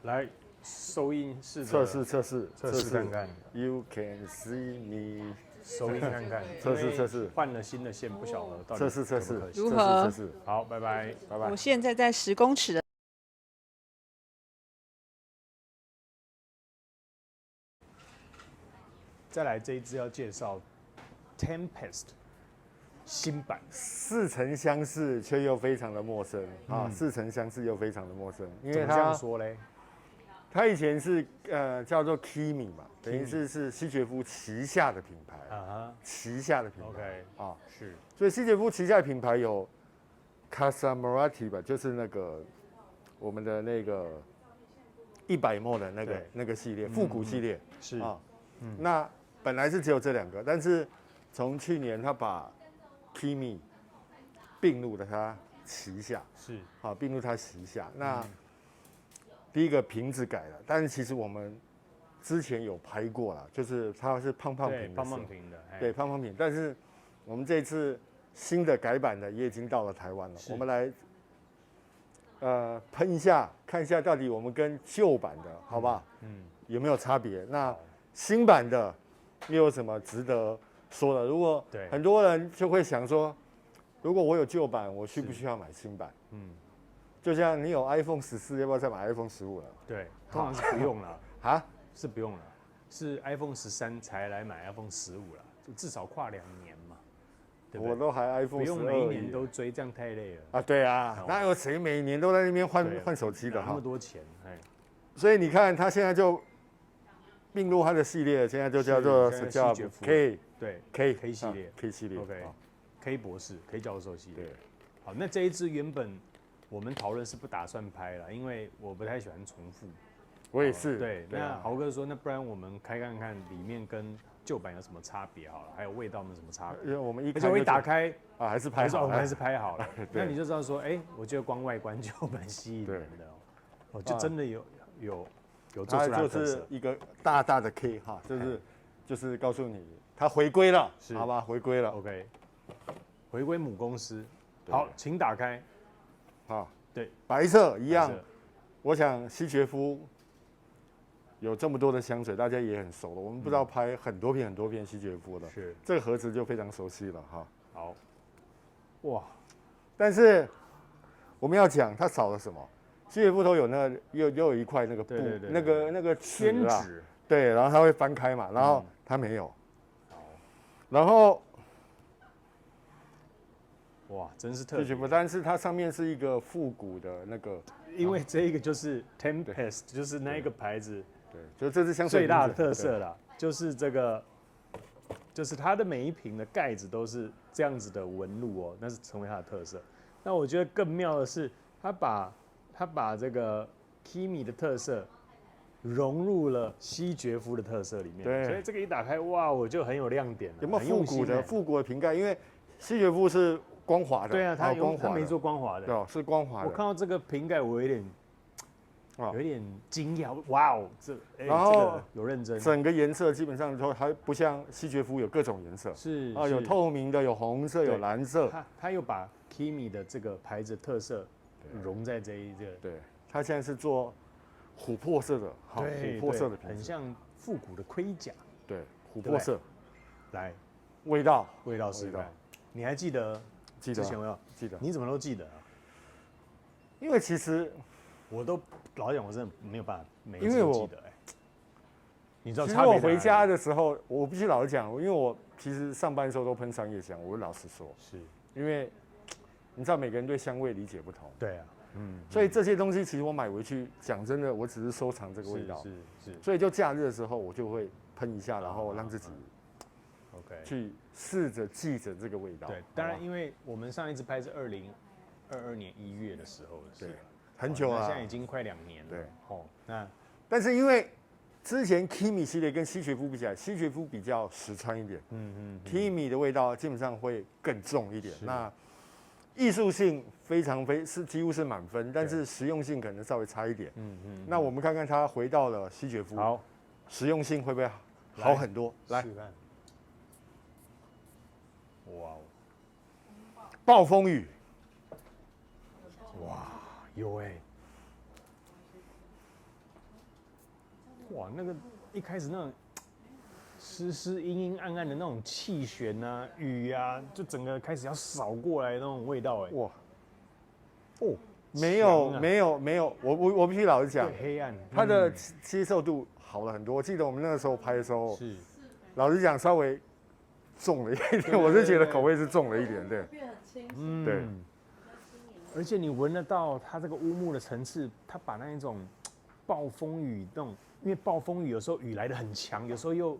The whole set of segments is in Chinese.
来收音室测试看看。You can see me。收音看看。测试。换了新的线，不晓得到底测试。如何？好，拜拜。我现在在10公尺的。再来这一支要介绍 Tempest 新版，似曾相识却又非常的陌生啊！似曾相识又非常的陌生，因为这样说嘞，它以前是叫做 Kimi 嘛，等于是西决夫旗下的品牌啊，旗下的品牌 OK 啊，是，所以西决夫旗下的品牌有 Casamorati 吧，就是那个我们的那个100ml 的那个系列复古系列是啊，那本来是只有这2个，但是从去年他把 Kimi 并入了他旗下，是好并入他旗下。那第一个瓶子改了，但是其实我们之前有拍过了，就是它是胖瓶的，胖瓶的，对胖瓶。但是我们这次新的改版的也已经到了台湾了，我们来喷一下，看一下到底我们跟旧版的好不好？有没有差别？那新版的又有什么值得说的？如果很多人就会想说，如果我有旧版，我需不需要买新版？就像你有 iPhone 14，要不要再买 iPhone 15了？对，通常是不用了啊，是不用了，是 iPhone 13才来买 iPhone 15了，就至少跨2年嘛。对不对？我都还 iPhone 12，不用每一年都追，这样太累了啊。对啊，哪有谁每年都在那边换手机的？那么多钱，所以你看，他现在就并入他的系列，现在就叫做叫 K 对 K 系列 K 系列 OK K 博士 K 教授系列。好，那这一支原本我们讨论是不打算拍了，因为我不太喜欢重复。我也是。对，那豪哥说，那不然我们开看看里面跟旧版有什么差别好了，还有味道有没有什么差别？因为我们而且我一打开啊，还是拍好了，还是拍好了。那你就知道说，哎，我觉得光外观旧版吸引人的哦，就真的有做出来的特色。就是一个大大的 K 哈，就是告诉你它回归了，好吧，回归了。OK， 回归母公司。好，请打开。好，对，白色一样。我想西决夫有这么多的香水，大家也很熟了。我们不知道拍很多片西决夫的，是这个盒子就非常熟悉了哈。好，哇，但是我们要讲它少了什么？西决夫头有那又有一块那个布，那个宣纸，对，然后它会翻开嘛，然后它没有。然后。哇，真是特别！但是它上面是一个复古的那个，因为这一个就是 Tempest， 就是那一个牌子，对，就这支香水最大的特色啦，就是这个，就是它的每一瓶的盖子都是这样子的纹路哦，那是成为它的特色。那我觉得更妙的是，他把这个 Kimi 的特色融入了西决夫的特色里面，对，所以这个一打开，哇，我就很有亮点了。有没有复古的瓶盖？因为西决夫是光滑的，对啊，他没做光滑的，对，是光滑的。我看到这个瓶盖，我有点惊讶，哇哦，然后有认真，整个颜色基本上都还不像西决夫有各种颜色，是啊，有透明的，有红色，有蓝色。他又把 Kimi 的这个牌子特色融在这一个，对，他现在是做琥珀色的，好，琥珀色的瓶子，很像复古的盔甲，对，琥珀色。来，味道试看，你还记得？记得之前我有记得，你怎么都记得啊？因为其实我都老讲，我真的没有办法每一次都记得你知道差别？我回家的时候，我必须老实讲，因为我其实上班的时候都喷商业香，我老实说，是因为你知道每个人对香味理解不同。对啊，所以这些东西其实我买回去，讲真的，我只是收藏这个味道，是，所以就假日的时候我就会喷一下，然后让自己。OK， 去试着记着这个味道。对，当然，因为我们上一次拍是2022年1月的时候的事，对，很久了，现在已经快2年了。对，但是因为之前 Kimi 系列跟西决夫比起来，西决夫比较实穿一点，Kimi 的味道基本上会更重一点。那艺术性是几乎是满分，但是实用性可能稍微差一点。那我们看看它回到了西决夫，好，实用性会不会好很多？来。哇哦！暴风雨，哇，有哇，那个一开始那种湿湿阴阴暗暗的那种气旋啊、雨啊，就整个开始要扫过来的那种味道，哎，哇，哦，没有，我必须老实讲，黑暗，它的接受度好了很多。我记得我们那个时候拍的时候，是，老实讲稍微重了一点，我是觉得口味是重了一点，对，对。而且你闻得到它这个乌木的层次，它把那一种暴风雨那种，因为暴风雨有时候雨来得很强，有时候又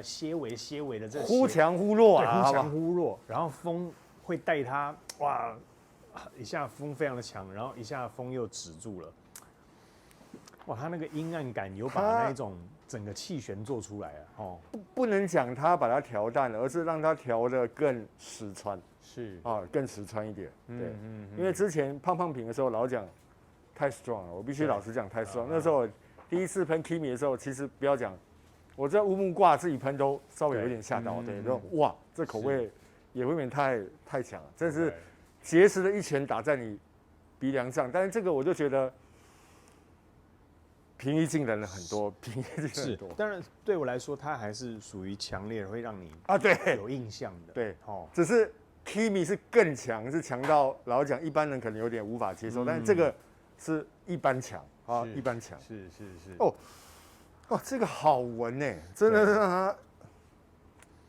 些微的这忽强忽弱啊，忽强忽弱，然后风会带它哇，一下风非常的强，然后一下风又止住了，哇，它那个阴暗感有把那一种整个气旋做出来啊，哦，不能讲它把它调淡了，而是让它调得更实穿。是啊，更实穿一点，对，因为之前胖瓶的时候老讲太 strong 了，我必须老实讲太 strong。那时候我第一次喷 Kimi 的时候，其实不要讲，我在乌木挂自己喷都稍微有点吓到，对，说哇，这口味也未免太强了，真是结实的一拳打在你鼻梁上。但是这个我就觉得平易近人了很多，平易近人很多。当然对我来说，它还是属于强烈的，会让你对有印象的，对，只是。Kimi 是更强，是强到老实讲一般人可能有点无法接受，但是这个是一般强啊，一般强。是。哦，这个好闻呢，真的是让它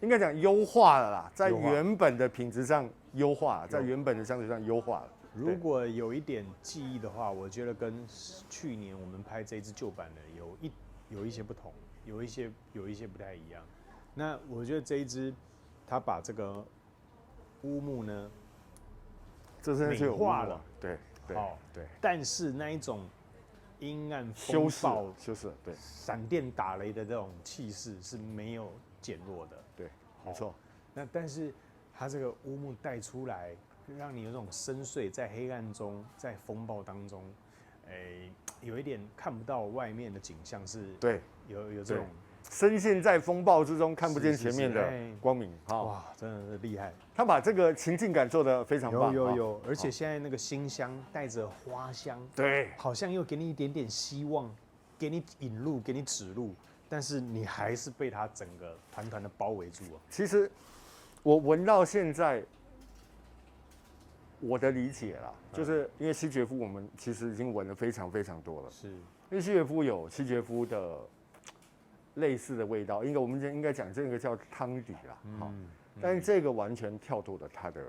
应该讲优化了啦，在原本的品质上优化，在原本的香水上优化了。如果有一点记忆的话，我觉得跟去年我们拍这支旧版的有一些不同，有一些不太一样。那我觉得这一支它把这个乌木呢，这是美化了，对，但是那一种阴暗风暴、修饰，对，闪电打雷的这种气势是没有减弱的，对，没错。那但是它这个乌木带出来，让你有这种深邃，在黑暗中，在风暴当中，有一点看不到外面的景象，是，对，有这种。深陷在风暴之中，看不见前面的光明。哇，真的是厉害！他把这个情境感做得非常棒。有，而且现在那个新香带着花香，对，好像又给你一点点希望，给你引路，给你指路，但是你还是被它整个团团的包围住啊。其实我闻到现在，我的理解啦，就是因为西决夫我们其实已经闻了非常非常多了。是，因为西决夫有西决夫的。类似的味道，我们应该讲这个叫汤底啦，但是这个完全跳脱了它的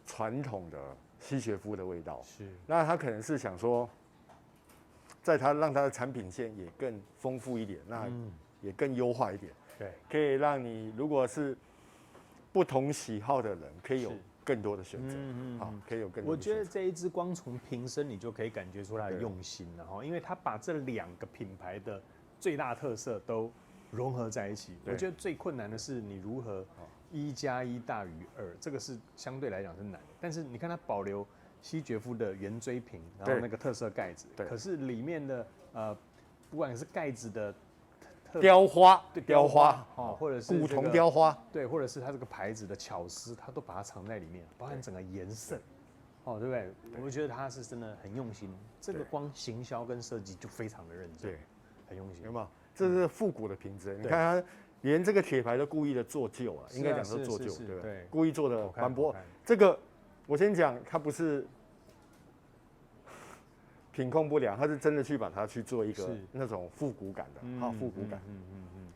传统的西决夫的味道，是，那他可能是想说，在他让他的产品线也更丰富一点，那也更优化一点，对，可以让你如果是不同喜好的人，可以有更多的选择，可以有更多的选择。我觉得这一支光从瓶身你就可以感觉出它的用心了哈，因为他把这两个品牌的最大特色都融合在一起。我觉得最困难的是你如何1+1大于2，这个是相对来讲是难的。但是你看它保留西决夫的圆锥瓶，然后那个特色盖子，可是里面的不管是盖子的雕花哦，或者是古铜雕花，对，或者是它这个牌子的巧思，它都把它藏在里面，包含整个颜色，哦，对不对？我觉得它是真的很用心，这个光行销跟设计就非常的认真，对。很用心，有没有？这是复古的瓶子，你看它连这个铁牌都故意的做旧啊，应该讲是做旧，对不对？故意做的斑驳。这个我先讲，它不是品控不良，它是真的去把它去做一个那种复古感的，复古感，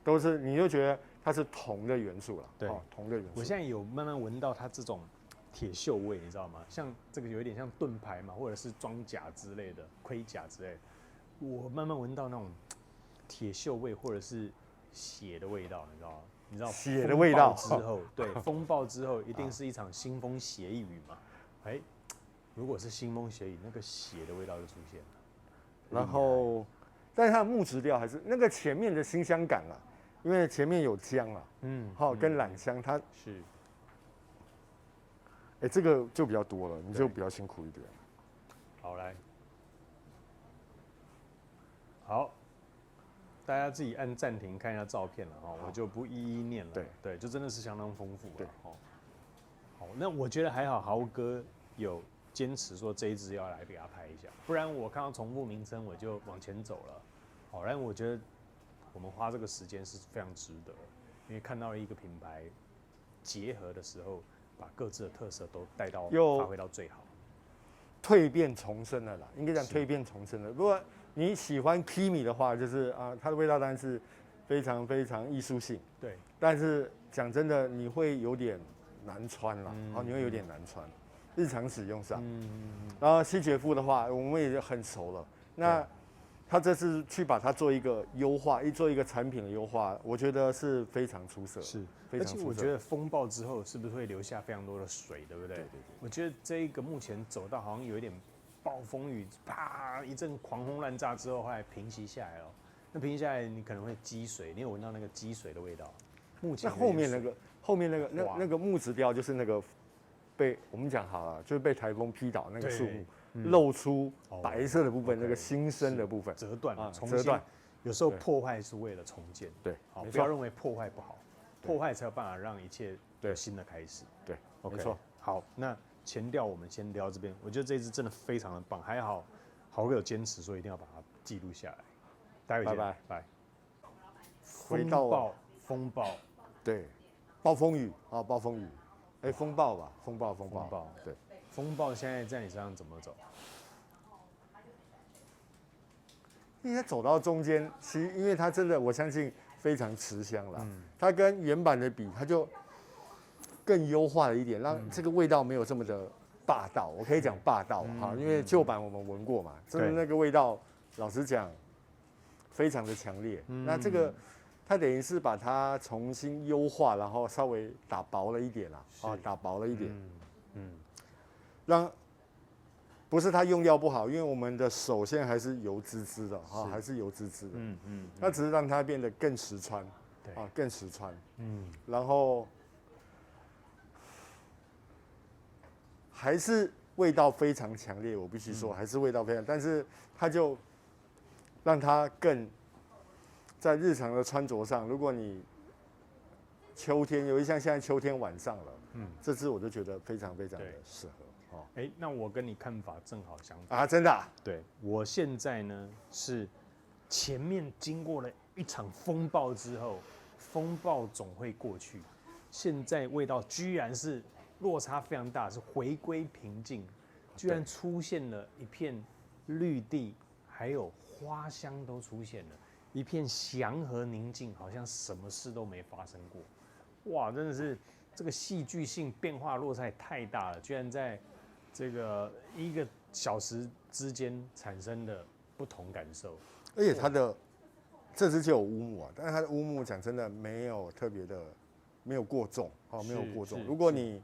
都是你就觉得它是铜的元素了，对，铜的元素。我现在有慢慢闻到它这种铁锈味，你知道吗？像这个有一点像盾牌嘛，或者是装甲之类的、盔甲之类的，我慢慢闻到那种铁锈味或者是血的味道，你知道吗？你知道血的味道之后，对，风暴之后一定是一场腥风血雨嘛。如果是腥风血雨，那个血的味道就出现了。然后，但是它的木质调还是那个前面的辛香感啊，因为前面有姜啊，跟兰香，它是，这个就比较多了，你就比较辛苦一点。好，来，好。大家自己按暂停看一下照片了哈，我就不一一念了。对，就真的是相当丰富了。好，那我觉得还好，豪哥有坚持说这一支要来给他拍一下，不然我看到重复名称我就往前走了。好，但我觉得我们花这个时间是非常值得，因为看到了一个品牌结合的时候，把各自的特色都带到发挥到最好，蜕变重生了啦，应该讲蜕变重生了。如果你喜欢 Kimi 的话，就是它的味道当然是非常非常艺术性，对。但是讲真的，你会有点难穿啦，你会有点难穿，日常使用上。然后西决夫的话，我们也很熟了。那他这次去把它做一个优化，做一个产品的优化，我觉得是非常出色，是非常出色。而且我觉得风暴之后是不是会留下非常多的水，对不对？对。我觉得这一个目前走到好像有一点暴风雨，啪一阵狂轰滥炸之后，后来平息下来了。那平息下来，你可能会积水，你有闻到那个积水的味道。目前那后面那个木质调就是那个被我们讲好了，就是被台风劈倒那个树木。露出白色的部分，那个新生的部分折断，折断。有时候破坏是为了重建，对，好，不要认为破坏不好，破坏才有办法让一切有新的开始。对，没错。好，那前调我们先聊这边，我觉得这一支真的非常的棒，还好豪哥有坚持说一定要把它记录下来。待会见，拜。风暴，对，暴风雨啊，暴风雨，风暴吧，风暴，对。风暴现在在你身上怎么走？因为它走到中间，其实因为它真的，我相信非常持香啦。它跟原版的比，它就更优化了一点，让这个味道没有这么的霸道。我可以讲霸道哈，因为旧版我们闻过嘛，真的那个味道，老实讲，非常的强烈。那这个它等于是把它重新优化，然后稍微打薄了一点啦，打薄了一点。让不是它用料不好，因为我们的手现在还是油滋滋的哈，还是油滋滋的。那只是让它变得更实穿，更实穿。然后还是味道非常强烈，我必须说，还是味道非常，但是它就让它更在日常的穿着上，如果你秋天，尤其像现在秋天晚上了，这支我就觉得非常非常的适合。那我跟你看法正好相反啊！真的对，我现在呢是前面经过了一场风暴之后，风暴总会过去，现在味道居然是落差非常大，是回归平静，居然出现了一片绿地，还有花香都出现了，一片祥和宁静，好像什么事都没发生过。哇，真的是这个戏剧性变化落差也太大了，居然在这个1个小时之间产生的不同感受。而且它的这支就有乌木啊，但是它的乌木讲真的没有特别的，没有过重，没有过重。如果你，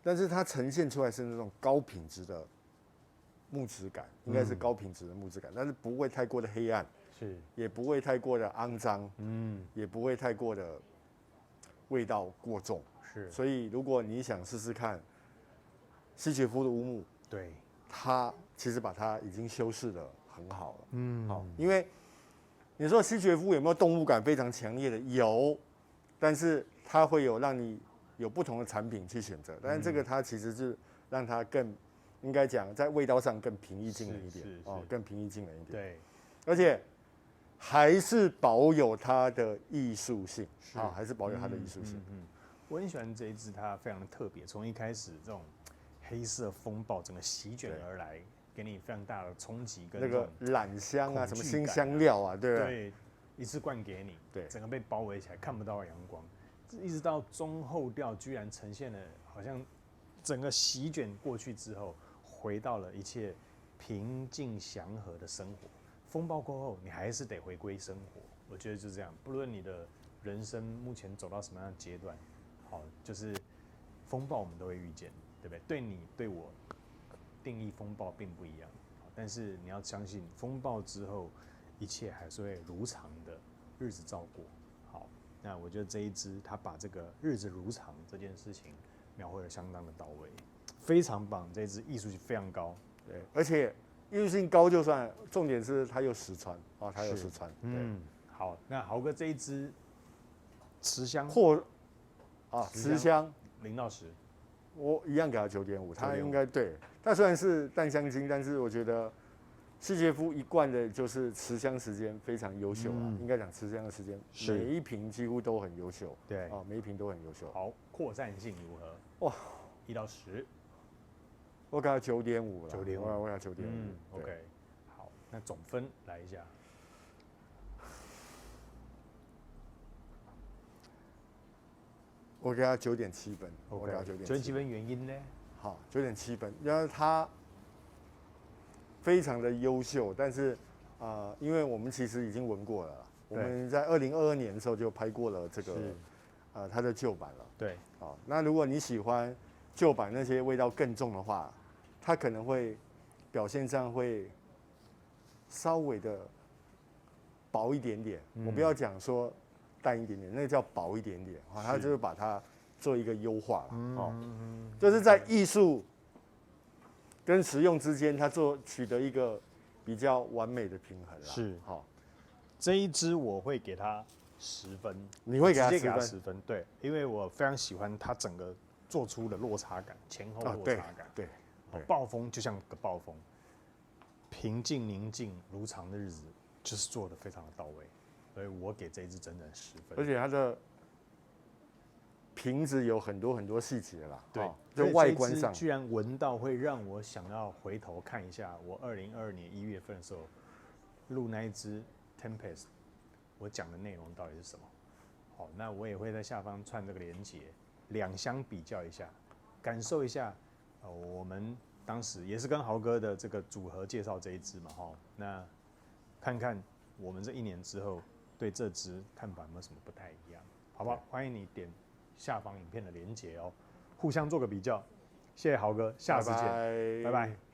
但是它呈现出来是那种高品质的木质感，应该是高品质的木质感，但是不会太过的黑暗，是，也不会太过的肮脏，也不会太过的味道过重。是，所以如果你想试试看西决夫的乌木，对，它其实把它已经修饰的很好了。好，因为你说西决夫有没有动物感非常强烈的？有，但是它会有让你有不同的产品去选择。但是这个它其实是让它更应该讲在味道上更平易近人一点，更平易近人一点。对，而且还是保有它的艺术性，还是保有它的艺术性。我很喜欢这一支，它非常的特别。从一开始这种黑色风暴整个席卷而来，给你非常大的冲击跟那个榄香啊，什么新香料啊，对不对？对，一次灌给你，对，整个被包围起来，看不到阳光，一直到中后调，居然呈现了好像整个席卷过去之后，回到了一切平静祥和的生活。风暴过后，你还是得回归生活。我觉得就是这样，不论你的人生目前走到什么样的阶段。好，就是风暴我们都会遇见，对不对？对你对我定义风暴并不一样，但是你要相信，风暴之后一切还是会如常的日子照过。好，那我觉得这一支他把这个日子如常这件事情描绘得相当的到位，非常棒。这一支艺术性非常高，对，而且艺术性高就算，重点是它又实穿它有实穿。好，那豪哥这一支持香持香0到10，我一样给它9.5，它应该对。它虽然是淡香精，但是我觉得西杰夫一贯的就是持香时间非常优秀啊，应该讲持香的时间，每一瓶几乎都很优秀。对啊，每一瓶都很优秀。好，扩散性如何？哇，1到10，我给他9.5了。9.5，我给他9.5。OK， 好，那总分来一下。我给他9.7分。我给他9.7分，原因呢？好，9.7分，因为他非常的优秀，但是因为我们其实已经闻过了啦，我们在2022年的时候就拍过了这个它的旧版了。对，好，那如果你喜欢旧版那些味道更重的话，它可能会表现上会稍微的薄一点点。我不要讲说淡一点点，那个叫薄一点点啊，它就是把它做一个优化了。哦，就是在艺术跟实用之间，它取得一个比较完美的平衡啦。是，好，这一支我会给它10分。你会给它直接给它10 10分？对，因为我非常喜欢它整个做出的落差感，前后落差感。对，暴风就像个暴风，平静宁静如常的日子，就是做的非常的到位，所以我给这一支整整10分。而且它的瓶子有很多细节啦，对，就外观上居然闻到会让我想要回头看一下我2022年1月份的时候录那一支 Tempest， 我讲的内容到底是什么？好，那我也会在下方串这个连结，两相比较一下，感受一下。我们当时也是跟豪哥的这个组合介绍这一支嘛，那看看我们这1年之后对这支看法有没有什么不太一样，好不好？欢迎你点下方影片的连结哦，互相做个比较。谢谢豪哥，下次见，拜拜。